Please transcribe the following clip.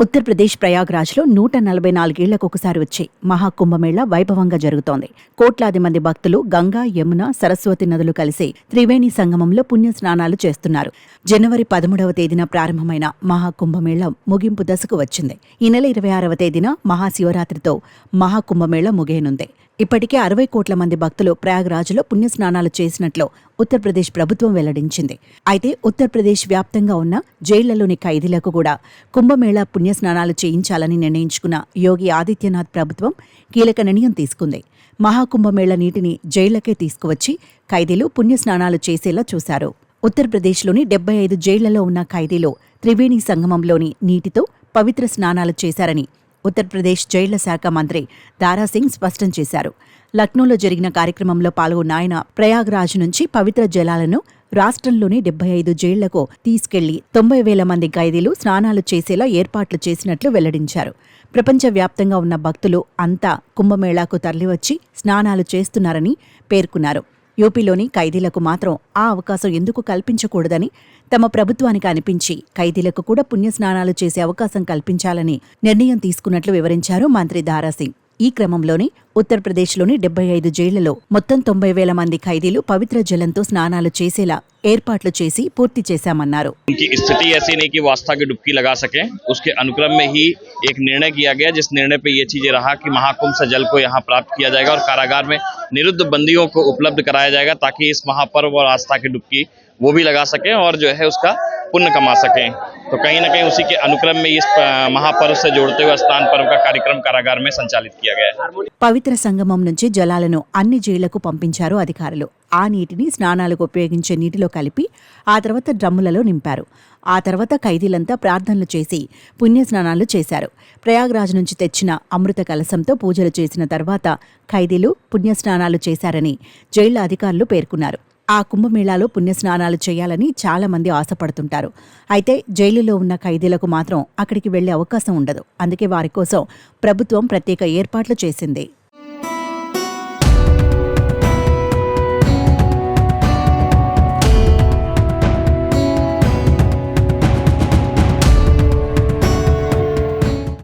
ఉత్తరప్రదేశ్ ప్రయాగ్రాజ్లో 144 ఏళ్లకు ఒకసారి వచ్చే మహాకుంభమేళా వైభవంగా జరుగుతోంది. కోట్లాది మంది భక్తులు గంగా, యమున, సరస్వతి నదులు కలిసే త్రివేణి సంగమంలో పుణ్యస్నానాలు చేస్తున్నారు. జనవరి 13వ తేదీన ప్రారంభమైన మహాకుంభమేళా ముగింపు దశకు వచ్చింది. ఈ నెల 26వ తేదీన మహాశివరాత్రితో మహాకుంభమేళా ముగియనుంది. ఇప్పటికే 60 కోట్ల మంది భక్తులు ప్రయాగ్రాజ్లో పుణ్యస్నానాలు చేసినట్లు ఉత్తరప్రదేశ్ ప్రభుత్వం వెల్లడించింది. అయితే ఉత్తరప్రదేశ్ వ్యాప్తంగా ఉన్న జైళ్లలోని ఖైదీలకు కూడా కుంభమేళా పుణ్యస్నానాలు చేయించాలని నిర్ణయించుకున్న యోగి ఆదిత్యనాథ్ ప్రభుత్వం కీలక నిర్ణయం తీసుకుంది. మహాకుంభమేళా నీటిని జైళ్లకే తీసుకువచ్చి ఖైదీలు పుణ్యస్నానాలు చేసేలా చూశారు. ఉత్తరప్రదేశ్లోని 75 జైళ్లలో ఉన్న ఖైదీలు త్రివేణి సంగమంలోని నీటితో పవిత్ర స్నానాలు చేశారని ఉత్తరప్రదేశ్ జైళ్ల శాఖ మంత్రి దారాసింగ్ స్పష్టం చేశారు. లక్నోలో జరిగిన కార్యక్రమంలో పాల్గొన్న ఆయన ప్రయాగ్రాజ్ నుంచి పవిత్ర జలాలను రాష్ట్రంలోని 75 జైళ్లకు తీసుకెళ్లి 90,000 మంది ఖైదీలు స్నానాలు చేసేలా ఏర్పాట్లు చేసినట్లు వెల్లడించారు. ప్రపంచవ్యాప్తంగా ఉన్న భక్తులు అంతా కుంభమేళాకు తరలివచ్చి స్నానాలు చేస్తున్నారని పేర్కొన్నారు. యూపీలోని ఖైదీలకు మాత్రం ఆ అవకాశం ఎందుకు కల్పించకూడదని తమ ప్రభుత్వానికి అనిపించి ఖైదీలకు కూడా పుణ్యస్నానాలు చేసే అవకాశం కల్పించాలని నిర్ణయం తీసుకున్నట్లు వివరించారు మంత్రి దారాసింగ్. ఈ క్రమంలోనే ఉత్తరప్రదేశ్లోని 75 జైళ్లలో మొత్తం 90,000 మంది ఖైదీలు పవిత్ర జలంతో స్నానాలు చేసేలా ఏర్పాట్లు చేసి పూర్తి చేశామన్నారు. स्थिति ऐसी नहीं कि वो आस्था की डुबकी लगा सके, उसके अनुक्रम में ही एक निर्णय किया गया, जिस निर्णय पे ये चीजें रहा कि महाकुंभ से जल को यहाँ प्राप्त किया जाएगा और कारागार में निरुद्ध बंदियों को उपलब्ध कराया जाएगा ताकि इस महापर्व और आस्था की डुबकी वो भी लगा सकें और जो है उसका पुण्य कमा सकें। तो कहीं ना कहीं उसी के अनुक्रम में इस महापर्व से जोड़ते हुए स्नान पर्व का कार्यक्रम कारागार में संचालित किया गया है। పవిత్ర సంగమం నుంచి జలాలను అన్ని జైళ్లకు పంపించారు అధికారులు. ఆ నీటిని స్నానాలకు ఉపయోగించే నీటిలో కలిపి ఆ తర్వాత డ్రమ్ములలో నింపారు. ఆ తర్వాత ఖైదీలంతా ప్రార్థనలు చేసి పుణ్యస్నానాలు చేశారు. ప్రయాగ్రాజ్ నుంచి తెచ్చిన అమృత కలశంతో పూజలు చేసిన తర్వాత ఖైదీలు పుణ్యస్నానాలు చేశారని జైళ్ల అధికారులు పేర్కొన్నారు. ఆ కుంభమేళాలో పుణ్యస్నానాలు చేయాలని చాలా మంది ఆశపడుతుంటారు. అయితే జైలులో ఉన్న ఖైదీలకు మాత్రం అక్కడికి వెళ్లే అవకాశం ఉండదు. అందుకే వారి కోసం ప్రభుత్వం ప్రత్యేక ఏర్పాట్లు చేసింది.